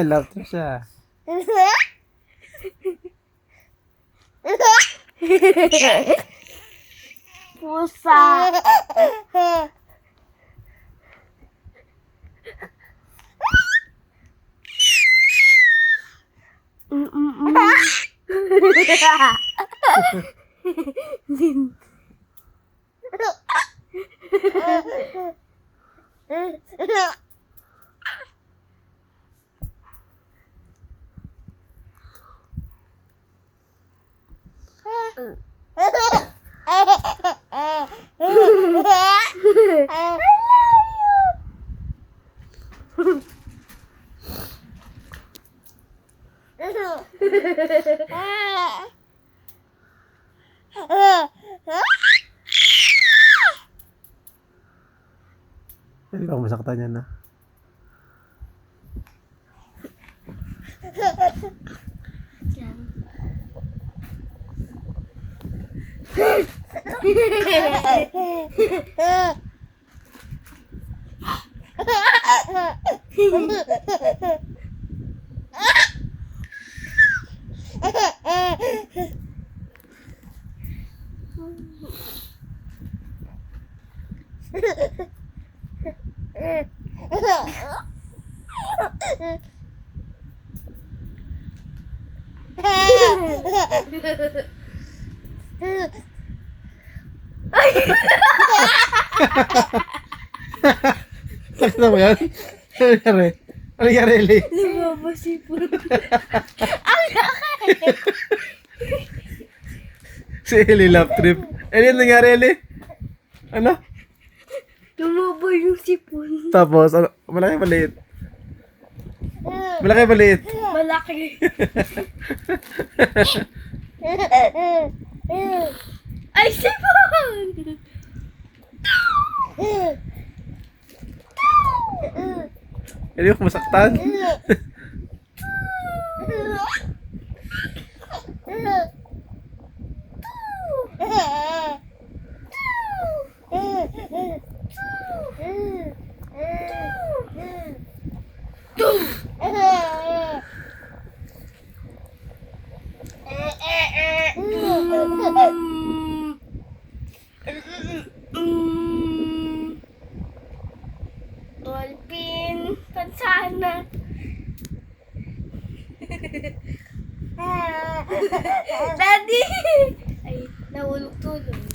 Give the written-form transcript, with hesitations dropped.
Laughter siya. Pusa. Hindi ba masaktan niya na? Nakita mo yan? Ano nangyari? Ano nangyari, Eli? Lumabas si Puno. Ang laki! Si Eli love trip. Eli, ano nangyari, Eli? Ano? Lumabas yung sipon. Tapos, ano? Malaki maliit? Malaki maliit? Malaki. Ay, sipon! Eli, huwag masaktan. Dolphin, pansana. Daddy! Ay, nahulog tulog.